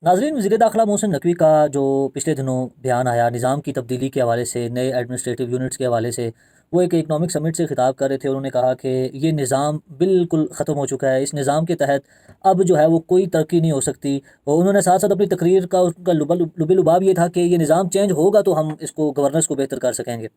ناظرین، وزیر داخلہ محسن نقوی کا جو پچھلے دنوں بیان آیا نظام کی تبدیلی کے حوالے سے، نئے ایڈمنسٹریٹو یونٹس کے حوالے سے، وہ ایک اکنامک سمٹ سے خطاب کر رہے تھے. انہوں نے کہا کہ یہ نظام بالکل ختم ہو چکا ہے، اس نظام کے تحت اب جو ہے وہ کوئی ترقی نہیں ہو سکتی. اور انہوں نے ساتھ ساتھ اپنی تقریر کا ان کا لب لباب یہ تھا کہ یہ نظام چینج ہوگا تو ہم اس کو گورننس کو بہتر کر سکیں گے.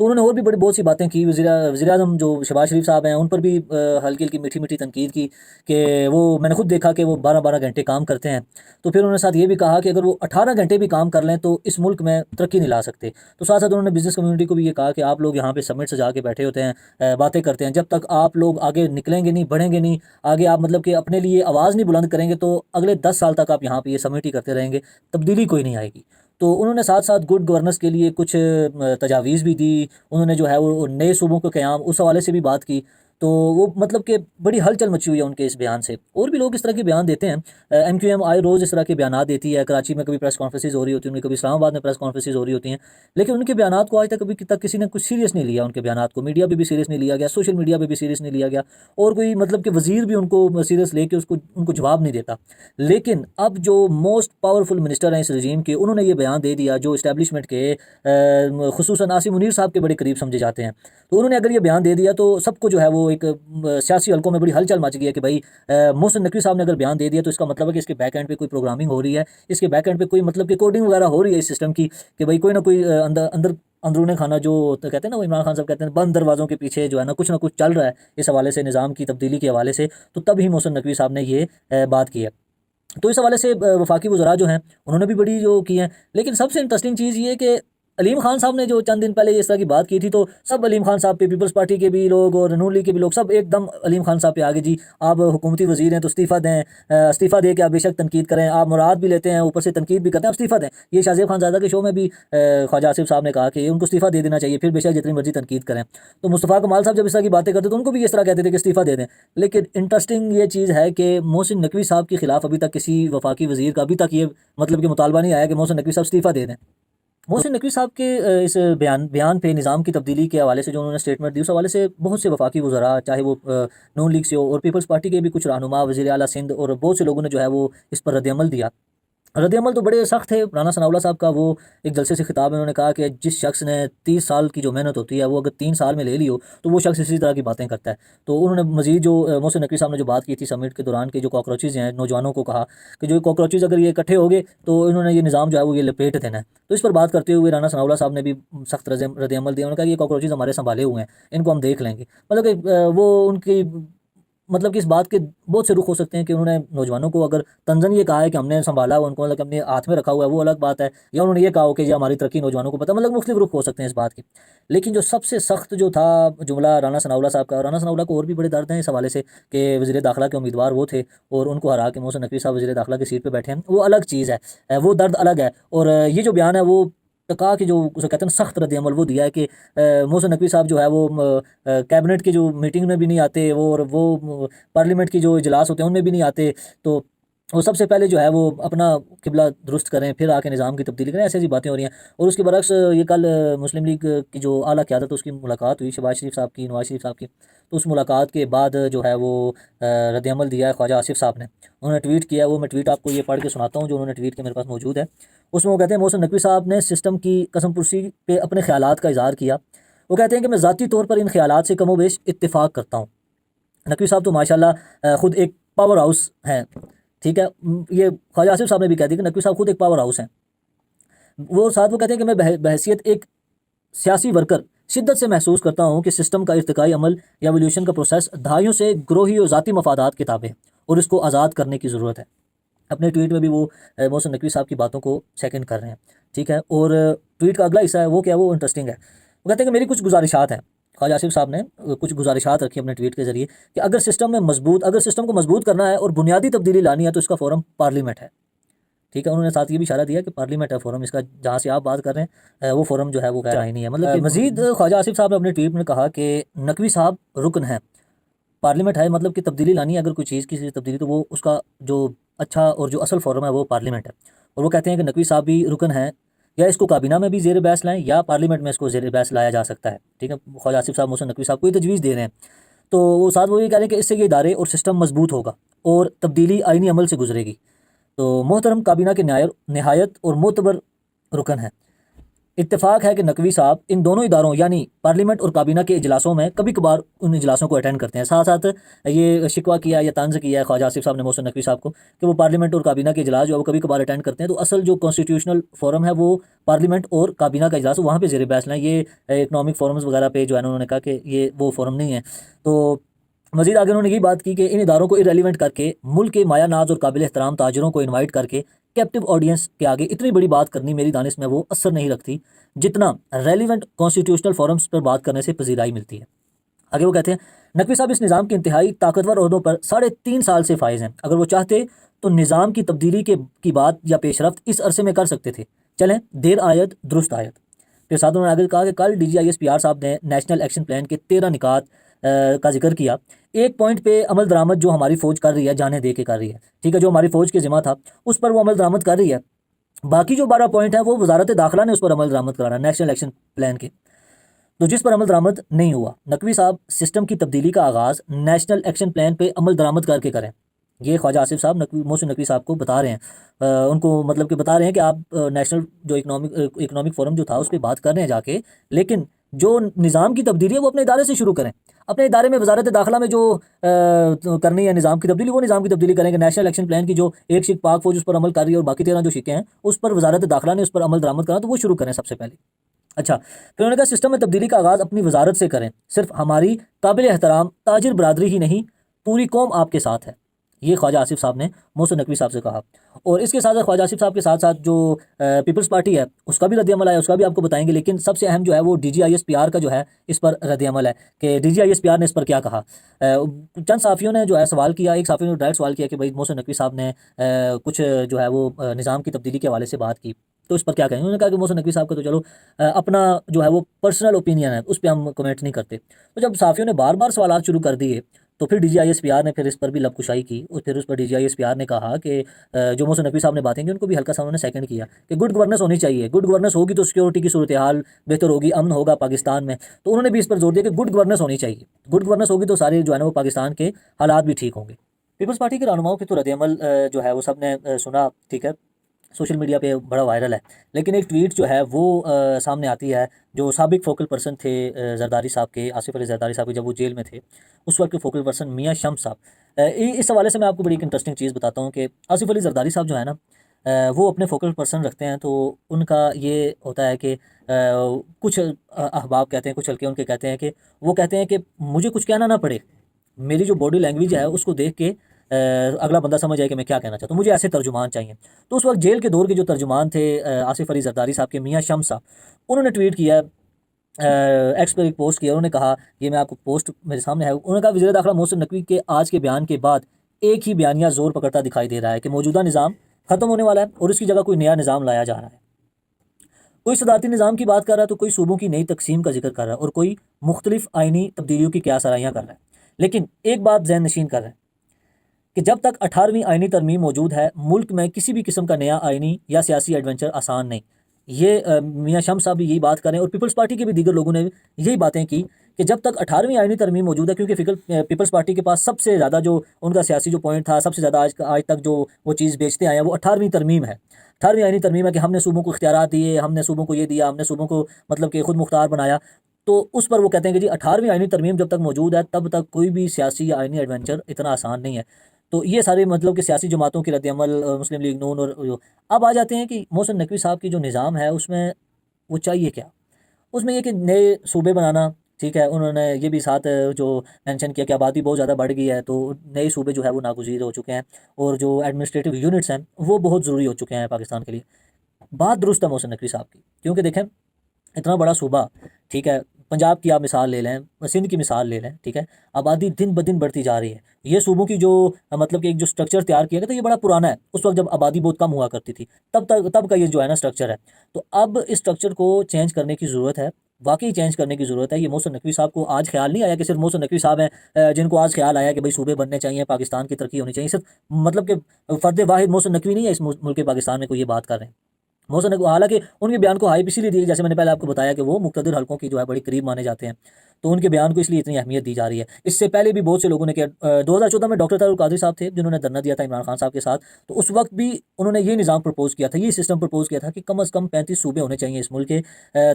تو انہوں نے اور بھی بہت سی باتیں کی. وزیر اعظم جو شہباز شریف صاحب ہیں ان پر بھی ہلکی ہلکی میٹھی میٹھی تنقید کی کہ وہ میں نے خود دیکھا کہ وہ 12 گھنٹے کام کرتے ہیں. تو پھر انہوں نے ساتھ یہ بھی کہا کہ اگر وہ 18 گھنٹے بھی کام کر لیں تو اس ملک میں ترقی نہیں لا سکتے. تو ساتھ ساتھ انہوں نے بزنس کمیونٹی کو بھی یہ کہا کہ آپ لوگ یہاں پہ سمٹ سے جا کے بیٹھے ہوتے ہیں، باتیں کرتے ہیں، جب تک آپ لوگ آگے نکلیں گے نہیں، بڑھیں گے نہیں، آگے آپ مطلب کہ اپنے لیے آواز نہیں بلند کریں گے تو اگلے 10 سال تک آپ یہاں پہ یہ سمٹ ہی کرتے رہیں گے، تبدیلی کوئی نہیں آئے گی. تو انہوں نے ساتھ ساتھ گڈ گورننس کے لیے کچھ تجاویز بھی دی. انہوں نے جو ہے وہ نئے صوبوں کے قیام اس حوالے سے بھی بات کی. تو وہ مطلب کہ بڑی ہلچل مچی ہوئی ہے ان کے اس بیان سے. اور بھی لوگ اس طرح کے بیان دیتے ہیں. ایم کیو ایم آئے روز اس طرح کے بیانات دیتی ہے. کراچی میں کبھی پریس کانفرنسز ہو رہی ہوتی ہیں، کبھی اسلام آباد میں پریس کانفرنسز ہو رہی ہوتی ہیں، لیکن ان کے بیانات کو آج تک کبھی تک کسی نے کچھ سیریس نہیں لیا. ان کے بیانات کو میڈیا پہ بھی سیریس نہیں لیا گیا، سوشل میڈیا پہ بھی سیریس نہیں لیا گیا، اور کوئی مطلب کہ وزیر بھی ان کو سیریس لے کے ان کو جواب نہیں دیتا. لیکن اب جو موسٹ پاورفل منسٹر ہیں اس رجیم کے، انہوں نے یہ بیان دے دیا جو اسٹیبلشمنٹ کے خصوصاً عاصم منیر صاحب کے بڑے قریب سمجھے جاتے ہیں. تو انہوں نے اگر یہ بیان دے دیا تو سب کو جو ہے وہ ایک سیاسی حلقوں میں بڑی ہلچل مچ گئی ہے کہ بھائی محسن نقوی صاحب نے اگر بیان دے دیا تو اس کا مطلب ہے کہ اس کے بیک اینڈ پہ کوئی پروگرامنگ ہو رہی ہے، اس کے بیک اینڈ پہ کوئی مطلب کہ کوڈنگ وغیرہ ہو رہی ہے اس سسٹم کی، کہ بھائی کوئی نہ کوئی اندرون خانہ جو کہتے ہیں نا، وہ عمران خان صاحب کہتے ہیں بند دروازوں کے پیچھے جو ہے نا کچھ چل رہا ہے اس حوالے سے، نظام کی تبدیلی کے حوالے سے. تو تب ہی محسن نقوی صاحب نے یہ بات کی ہے. تو اس حوالے سے وفاقی وزراء جو ہیں انہوں نے بھی بڑی جو کی ہیں. لیکن سب سے انٹرسٹنگ چیز یہ ہے کہ علیم خان صاحب نے جو چند دن پہلے اس طرح کی بات کی تھی تو سب علیم خان صاحب پہ، پیپلز پارٹی کے بھی لوگ اور نون لیگ کے بھی لوگ، سب ایک دم علیم خان صاحب پہ آگے، جی آپ حکومتی وزیر ہیں تو استعفیٰ دیں، استعفیٰ دے کے آپ بے شک تنقید کریں، آپ مراد بھی لیتے ہیں اوپر سے تنقید بھی کرتے ہیں، آپ استعفیٰ دیں. یہ شاہ زیب خان زادہ کے شو میں بھی خواجہ آصف صاحب نے کہا کہ ان کو استعفیٰ دے دینا چاہیے، پھر بے شک جتنی مرضی تنقید کریں. تو مصطفیٰ کمال صاحب جب اس طرح کی باتیں کرتے تو ان کو بھی اس طرح کہتے تھے کہ استعفیٰ دے دیں. لیکن انٹرسٹنگ یہ چیز ہے کہ محسن نقوی صاحب کے خلاف ابھی تک کسی وفاقی وزیر کا ابھی تک یہ مطلب کہ مطالبہ نہیں آیا کہ محسن نقوی صاحب استعفیٰ دے دیں. محسن نقوی صاحب کے اس بیان پہ نظام کی تبدیلی کے حوالے سے جو انہوں نے اسٹیٹمنٹ دی، اس حوالے سے بہت سے وفاقی وزراء، چاہے وہ نون لیگ سے ہو اور پیپلز پارٹی کے بھی کچھ رہنما، وزیر اعلیٰ سندھ اور بہت سے لوگوں نے جو ہے وہ اس پر رد عمل دیا. رد عمل تو بڑے سخت تھے. رانا ثناء اللہ صاحب کا وہ ایک جلسے سے خطاب میں انہوں نے کہا کہ جس شخص نے 30 سال کی جو محنت ہوتی ہے وہ اگر 3 سال میں لے لی ہو تو وہ شخص اسی طرح کی باتیں کرتا ہے. تو انہوں نے مزید جو محسن نقوی صاحب نے جو بات کی تھی سمٹ کے دوران، کے جو کاکروچز ہیں، نوجوانوں کو کہا کہ جو کاکروچز اگر یہ اکٹھے ہو گئے تو انہوں نے یہ نظام جو ہے وہ یہ لپیٹ دینا ہے. تو اس پر بات کرتے ہوئے رانا ثناء اللہ صاحب نے بھی سخت رد عمل دیا. انہوں نے کہا کہ یہ کاکروچز ہمارے سنبھالے ہوئے ہیں، ان کو ہم دیکھ لیں گے. مطلب کہ وہ ان کی مطلب کہ اس بات کے بہت سے رخ ہو سکتے ہیں کہ انہوں نے نوجوانوں کو اگر تنزن یہ کہا ہے کہ ہم نے سنبھالا ہوا، ان کو مطلب کہ اپنے ہاتھ میں رکھا ہوا ہے، وہ الگ بات ہے، یا انہوں نے یہ کہا ہو کہ یہ ہماری ترقی نوجوانوں کو پتہ، مطلب مختلف رخ ہو سکتے ہیں اس بات کے. لیکن جو سب سے سخت جو تھا جملہ رانا ثناء اللہ صاحب کا، رانا ثناء اللہ کو اور بھی بڑے درد ہیں اس حوالے سے کہ وزیر داخلہ کے امیدوار وہ تھے اور ان کو ہرا کے محسن نقوی صاحب وزیر داخلہ کی سیٹ پہ بیٹھے ہیں. وہ الگ چیز ہے، وہ درد الگ ہے. اور یہ جو بیان ہے وہ کہا کہ جو اسے کہتے ہیں سخت رد عمل وہ دیا ہے کہ محسن نقوی صاحب جو ہے وہ کیبنٹ کی جو میٹنگ میں بھی نہیں آتے، وہ پارلیمنٹ کی جو اجلاس ہوتے ہیں ان میں بھی نہیں آتے. تو وہ سب سے پہلے جو ہے وہ اپنا قبلہ درست کریں، پھر آ کے نظام کی تبدیلی کریں. ایسی ایسی باتیں ہو رہی ہیں. اور اس کے برعکس یہ کل مسلم لیگ کی جو اعلیٰ قیادت اس کی ملاقات ہوئی شہباز شریف صاحب کی، نواز شریف صاحب کی. تو اس ملاقات کے بعد جو ہے وہ رد عمل دیا ہے خواجہ آصف صاحب نے. انہوں نے ٹویٹ کیا، وہ میں ٹویٹ آپ کو یہ پڑھ کے سناتا ہوں جو انہوں نے ٹویٹ کے میرے پاس موجود ہے. اس میں وہ کہتے ہیں محسن نقوی صاحب نے سسٹم کی قسم پرسی پہ اپنے خیالات کا اظہار کیا. وہ کہتے ہیں کہ میں ذاتی طور پر ان خیالات سے کم و بیش اتفاق کرتا ہوں. نقوی صاحب تو ماشاءاللہ خود ایک پاور ہاؤس ہیں، ٹھیک ہے. یہ خواجہ آصف صاحب نے بھی کہہ دیا کہ نقوی صاحب خود ایک پاور ہاؤس ہیں. وہ ساتھ وہ کہتے ہیں کہ میں بحیثیت ایک سیاسی ورکر شدت سے محسوس کرتا ہوں کہ سسٹم کا ارتقائی عمل یا ایولیوشن کا پروسیس دہائیوں سے گروہی اور ذاتی مفادات کے تابع ہے اور اس کو آزاد کرنے کی ضرورت ہے. اپنے ٹویٹ میں بھی وہ محسن نقوی صاحب کی باتوں کو سیکنڈ کر رہے ہیں، ٹھیک ہے. اور ٹویٹ کا اگلا حصہ ہے وہ کیا، وہ انٹرسٹنگ ہے. وہ کہتے ہیں کہ میری کچھ گزارشات ہیں. خواجہ آصف صاحب نے کچھ گزارشات رکھی اپنے ٹویٹ کے ذریعے کہ اگر سسٹم کو مضبوط کرنا ہے اور بنیادی تبدیلی لانی ہے تو اس کا فورم پارلیمنٹ ہے، ٹھیک ہے. انہوں نے ساتھ یہ بھی اشارہ دیا کہ پارلیمنٹ ہے فورم اس کا، جہاں سے آپ بات کر رہے ہیں وہ فورم جو ہے وہ غیر نہیں ہے. مطلب کہ مزید خواجہ آصف صاحب نے اپنے ٹویٹ میں کہا کہ نقوی صاحب رکن ہیں، پارلیمنٹ ہے، مطلب کہ تبدیلی لانی ہے اگر کوئی چیز کی تبدیلی تو وہ اس کا جو اچھا اور جو اصل فورم ہے وہ پارلیمنٹ ہے. اور وہ کہتے ہیں کہ نقوی صاحب بھی رکن ہیں، یا اس کو کابینہ میں بھی زیر بحث لائیں یا پارلیمنٹ میں اس کو زیر بحث لایا جا سکتا ہے، ٹھیک ہے. خواجہ آصف صاحب محسن نقوی صاحب کو یہ تجویز دے رہے ہیں. تو وہ ساتھ وہ یہ کہہ رہے ہیں کہ اس سے یہ ادارے اور سسٹم مضبوط ہوگا اور تبدیلی آئینی عمل سے گزرے گی. تو محترم کابینہ کے نہایت اور معتبر رکن ہیں۔ اتفاق ہے کہ نقوی صاحب ان دونوں اداروں یعنی پارلیمنٹ اور کابینہ کے اجلاسوں میں کبھی کبھار ان اجلاسوں کو اٹینڈ کرتے ہیں۔ ساتھ ساتھ یہ شکوہ کیا یا طنز کیا ہے خواجہ آصف صاحب نے محسن نقوی صاحب کو کہ وہ پارلیمنٹ اور کابینہ کے اجلاس جو ہے وہ کبھی کبھار اٹینڈ کرتے ہیں، تو اصل جو کانسٹیٹیوشنل فورم ہے وہ پارلیمنٹ اور کابینہ کا اجلاس وہاں پہ زیر بحث لیں، یہ اکنامک فورمز وغیرہ پہ جو ہے انہوں نے کہا کہ یہ وہ فورم نہیں ہے۔ تو مزید آگے انہوں نے یہ بات کی کہ ان اداروں کو ارریلیونٹ کر کے ملک کے مایہ ناز اور قابل احترام تاجروں کو انوائٹ کر کے کیپٹیو آڈینس کے آگے اتنی بڑی بات کرنی میری دانش میں وہ اثر نہیں رکھتی جتنا ریلیونٹ کانسٹیٹیوشنل فورمز پر بات کرنے سے پذیرائی ملتی ہے۔ آگے وہ کہتے ہیں نقوی صاحب اس نظام کے انتہائی طاقتور عہدوں پر 3.5 سال سے فائز ہیں، اگر وہ چاہتے تو نظام کی تبدیلی کی بات یا پیش رفت اس عرصے میں کر سکتے تھے، چلیں دیر آیت درست آیت۔ پھر ساتھ انہوں نے آگے کہا کہ کل D G I S P R صاحب نے نیشنل ایکشن پلان کے 13 نکات کا ذکر کیا، ایک پوائنٹ پہ عمل درآمد جو ہماری فوج کر رہی ہے جانے دے کے کر رہی ہے، ٹھیک ہے، جو ہماری فوج کے ذمہ تھا اس پر وہ عمل درآمد کر رہی ہے، باقی جو 12 پوائنٹ ہیں وہ وزارت داخلہ نے اس پر عمل درآمد کرانا نیشنل ایکشن پلان کے، تو جس پر عمل درآمد نہیں ہوا۔ نقوی صاحب سسٹم کی تبدیلی کا آغاز نیشنل ایکشن پلان پہ عمل درآمد کر کے کریں، یہ خواجہ آصف صاحب محسن نقوی صاحب کو بتا رہے ہیں، ان کو مطلب کہ بتا رہے ہیں کہ آپ نیشنل جو اکنامک فورم جو تھا اس پہ بات کر رہے ہیں جا کے، لیکن جو نظام کی تبدیلی ہے وہ اپنے ادارے سے شروع کریں، اپنے ادارے میں وزارت داخلہ میں جو کرنی ہے نظام کی تبدیلی وہ نظام کی تبدیلی کریں کہ نیشنل ایکشن پلان کی جو ایک شق پاک فوج اس پر عمل کر رہی ہے اور باقی 13 جو شقیں ہیں اس پر وزارت داخلہ نے اس پر عمل درآمد کرنا، تو وہ شروع کریں سب سے پہلے۔ اچھا، پھر انہوں نے کہا سسٹم میں تبدیلی کا آغاز اپنی وزارت سے کریں، صرف ہماری قابل احترام تاجر برادری ہی نہیں پوری قوم آپ کے ساتھ ہے، یہ خواجہ آصف صاحب نے محسن نقوی صاحب سے کہا۔ اور اس کے ساتھ ساتھ خواجہ آصف صاحب کے ساتھ ساتھ جو پیپلز پارٹی ہے اس کا بھی رد عمل ہے، اس کا بھی آپ کو بتائیں گے، لیکن سب سے اہم جو ہے وہ D G I S P R کا جو ہے اس پر رد عمل ہے کہ D G I S P R نے اس پر کیا کہا۔ چند صحافیوں نے جو ہے سوال کیا، ایک صحافی نے ڈائریکٹ سوال کیا کہ بھائی محسن نقوی صاحب نے کچھ جو ہے وہ نظام کی تبدیلی کے حوالے سے بات کی، تو اس پر کیا کہیں؟ انہوں نے کہا کہ محسن نقوی صاحب کا تو چلو اپنا جو ہے وہ پرسنل اوپینین ہے، اس پہ ہم کمنٹ نہیں کرتے۔ تو جب صحافیوں نے بار بار سوالات شروع کر دیے تو پھر D G I S P R نے پھر اس پر بھی لب کشائی کی، اور پھر اس پر D G I S P R نے کہا کہ جو محسن نقوی صاحب نے باتیں کی ان کو بھی ہلکا سا انہوں نے سیکنڈ کیا کہ گڈ گورننس ہونی چاہیے، گڈ گورننس ہوگی تو سیکورٹی کی صورتحال بہتر ہوگی، امن ہوگا پاکستان میں، تو انہوں نے بھی اس پر زور دیا کہ گڈ گورننس ہونی چاہیے، گڈ گورننس ہوگی تو سارے جو ہے نا وہ پاکستان کے حالات بھی ٹھیک ہوں گے۔ پیپلز پارٹی کے رہنماؤں کی تو رد عمل جو ہے وہ سب نے سنا، ٹھیک ہے، سوشل میڈیا پہ بڑا وائرل ہے، لیکن ایک ٹویٹ جو ہے وہ سامنے آتی ہے جو سابق فوکل پرسن تھے زرداری صاحب کے، آصف علی زرداری صاحب کے، جب وہ جیل میں تھے اس وقت کے فوکل پرسن میاں شمس صاحب۔ اس حوالے سے میں آپ کو بڑی ایک انٹرسٹنگ چیز بتاتا ہوں کہ آصف علی زرداری صاحب جو ہے نا وہ اپنے فوکل پرسن رکھتے ہیں، تو ان کا یہ ہوتا ہے کہ کچھ احباب کہتے ہیں، کچھ حلقے ان کے کہتے ہیں کہ وہ کہتے ہیں کہ مجھے کچھ کہنا نہ پڑے، میری جو باڈی لینگویج ہے اس کو دیکھ کے اگلا بندہ سمجھ جائے کہ میں کیا کہنا چاہتا ہوں، مجھے ایسے ترجمان چاہیے۔ تو اس وقت جیل کے دور کے جو ترجمان تھے آصف علی زرداری صاحب کے، میاں شمس صاحب، انہوں نے ٹویٹ کیا، ایکس پر ایک پوسٹ کیا، انہوں نے کہا، یہ میں آپ کو پوسٹ میرے سامنے ہے، انہوں نے کہا وزیر داخلہ محسن نقوی کے آج کے بیان کے بعد ایک ہی بیانیہ زور پکڑتا دکھائی دے رہا ہے کہ موجودہ نظام ختم ہونے والا ہے اور اس کی جگہ کوئی نیا نظام لایا جا رہا ہے۔ کوئی صدارتی نظام کی بات کر رہا ہے تو کوئی صوبوں کی نئی تقسیم کا ذکر کر رہا ہے اور کوئی مختلف آئینی تبدیلیوں کی قیاس آرائیاں کر رہا ہے، لیکن ایک بات ذہن نشین کر رہا ہے کہ جب تک 18ویں آئینی ترمیم موجود ہے ملک میں کسی بھی قسم کا نیا آئینی یا سیاسی ایڈونچر آسان نہیں۔ یہ میاں شمس صاحب بھی یہی بات کر رہے ہیں، اور پیپلز پارٹی کے بھی دیگر لوگوں نے یہی باتیں کی کہ جب تک 18ویں آئینی ترمیم موجود ہے، کیونکہ پیپلز پارٹی کے پاس سب سے زیادہ جو ان کا سیاسی جو پوائنٹ تھا، سب سے زیادہ آج تک جو وہ چیز بیچتے آئے ہیں وہ 18ویں ترمیم ہے۔ 18ویں آئینی ترمیم ہے کہ ہم نے صوبوں کو اختیارات دیے، ہم نے صوبوں کو یہ دیا، ہم نے صوبوں کو مطلب کہ خود مختار بنایا، تو اس پر وہ کہتے ہیں کہ جی 18ویں آئینی ترمیم جب تک موجود ہے تب تک کوئی بھی سیاسی یا آئینی ایڈونچر اتنا آسان نہیں ہے۔ تو یہ سارے مطلب کہ سیاسی جماعتوں کی رد عمل، مسلم لیگ نون، اور اب آ جاتے ہیں کہ محسن نقوی صاحب کی جو نظام ہے اس میں وہ چاہیے کیا، اس میں یہ کہ نئے صوبے بنانا، ٹھیک ہے، انہوں نے یہ بھی ساتھ جو مینشن کیا کہ آبادی بہت زیادہ بڑھ گئی ہے تو نئے صوبے جو ہے وہ ناگزیر ہو چکے ہیں، اور جو ایڈمنسٹریٹو یونٹس ہیں وہ بہت ضروری ہو چکے ہیں پاکستان کے لیے۔ بات درست ہے محسن نقوی صاحب کی، کیونکہ دیکھیں اتنا بڑا صوبہ، ٹھیک ہے، پنجاب کی آپ مثال لے لیں، سندھ کی مثال لے لیں، ٹھیک ہے، آبادی دن بدن بڑھتی جا رہی ہے، یہ صوبوں کی جو مطلب کہ ایک جو سٹرکچر تیار کیا گیا تھا یہ بڑا پرانا ہے، اس وقت جب آبادی بہت کم ہوا کرتی تھی تب کا یہ جو ہے نا سٹرکچر ہے، تو اب اس سٹرکچر کو چینج کرنے کی ضرورت ہے، واقعی چینج کرنے کی ضرورت ہے۔ یہ محسن نقوی صاحب کو آج خیال نہیں آیا کہ صرف محسن نقوی صاحب ہیں جن کو آج خیال آیا کہ بھائی صوبے بننے چاہیے، پاکستان کی ترقی ہونی چاہیے، صرف مطلب کہ فرد واحد محسن نقوی نہیں ہے اس ملک پاکستان میں کوئی یہ بات کر رہے ہیں۔ محسن نقوی حالانکہ ان کے بیان کو ہائپ اسی لیے دی جیسے میں نے پہلے آپ کو بتایا کہ وہ مقتدر حلقوں کی جو ہے بڑی قریب مانے جاتے ہیں، تو ان کے بیان کو اس لیے اتنی اہمیت دی جا رہی ہے۔ اس سے پہلے بھی بہت سے لوگوں نے کیا 2014 میں ڈاکٹر طاہر القادری صاحب تھے جنہوں نے دھرنا دیا تھا عمران خان صاحب کے ساتھ، تو اس وقت بھی انہوں نے یہ نظام پرپوز کیا تھا، یہ سسٹم پرپوز کیا تھا کہ کم از کم 35 صوبے ہونے چاہیے اس ملک کے،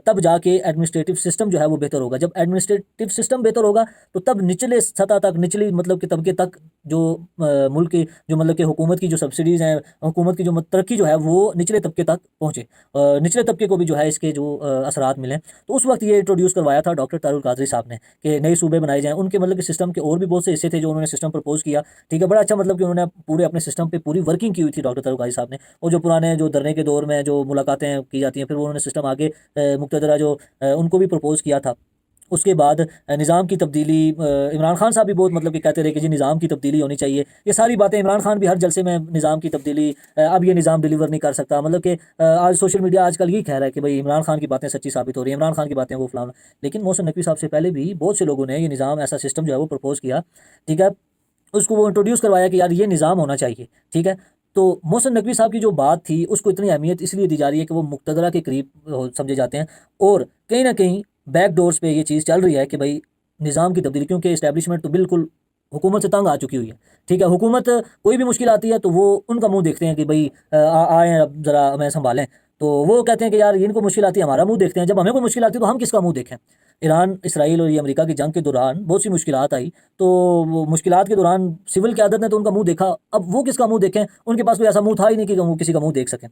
تب جا کے ایڈمنسٹریٹو سسٹم جو ہے وہ بہتر ہوگا۔ جب ایڈمنسٹریٹو سسٹم بہتر ہوگا تو تب نچلے سطح تک، نچلی مطلب کہ طبقے تک جو ملک کی جو مطلب کہ حکومت کی جو سبسڈیز ہیں، حکومت کی جو ترقی جو ہے وہ نچلے طبقے تک پہنچے، نچلے طبقے کو بھی جو ہے اس کے جو اثرات ملیں۔ تو اس وقت یہ انٹروڈیوس کروایا تھا ڈاکٹر طاہر القادری صاحب نے کہ نئے صوبے بنائے جائیں۔ ان کے مطلب کہ سسٹم کے اور بھی بہت سے حصے تھے جو انہوں نے سسٹم پرپوز کیا، ٹھیک ہے، بڑا اچھا مطلب کہ انہوں نے پورے اپنے سسٹم پہ پوری ورکنگ کی ہوئی تھی ڈاکٹر طاہر القادری صاحب نے، اور جو پرانے جو دھرنے کے دور میں جو ملاقاتیں کی جاتی ہیں، پھر انہوں نے سسٹم آگے مقتدرہ جو ان کو بھی پرپوز کیا تھا۔ اس کے بعد نظام کی تبدیلی، عمران خان صاحب بھی بہت مطلب کہ کہتے رہے کہ جی نظام کی تبدیلی ہونی چاہیے، یہ ساری باتیں عمران خان بھی ہر جلسے میں نظام کی تبدیلی، اب یہ نظام ڈیلیور نہیں کر سکتا، مطلب کہ آج سوشل میڈیا آج کل یہی کہہ رہا ہے کہ بھائی عمران خان کی باتیں سچی ثابت ہو رہی ہیں، عمران خان کی باتیں وہ فلاں، لیکن محسن نقوی صاحب سے پہلے بھی بہت سے لوگوں نے یہ نظام، ایسا سسٹم جو ہے وہ پرپوز کیا، ٹھیک ہے، اس کو وہ انٹروڈیوس کروایا کہ یار یہ نظام ہونا چاہیے، ٹھیک ہے۔ تو محسن نقوی صاحب کی جو بات تھی اس کو اتنی اہمیت اس لیے دی جا رہی ہے کہ وہ مقتدرہ کے قریب سمجھے جاتے ہیں، اور کہیں نہ کہیں بیک ڈورز پہ یہ چیز چل رہی ہے کہ بھائی نظام کی تبدیلی، کیونکہ اسٹیبلشمنٹ تو بالکل حکومت سے تنگ آ چکی ہوئی ہے، ٹھیک ہے، حکومت کوئی بھی مشکل آتی ہے تو وہ ان کا منہ دیکھتے ہیں کہ بھائی آئیں اب ذرا ہمیں سنبھالیں، تو وہ کہتے ہیں کہ یار ان کو مشکل آتی ہے ہمارا منہ دیکھتے ہیں، جب ہمیں کوئی مشکل آتی ہے تو ہم کس کا منہ دیکھیں۔ ایران اسرائیل اور یہ امریکہ کی جنگ کے دوران بہت سی مشکلات آئی، تو وہ مشکلات کے دوران سول قیادت نے تو ان کا منہ دیکھا، اب وہ کس کا منہ دیکھیں، ان کے پاس کوئی ایسا منہ تھا ہی نہیں کہ وہ کسی کا منہ دیکھ سکیں۔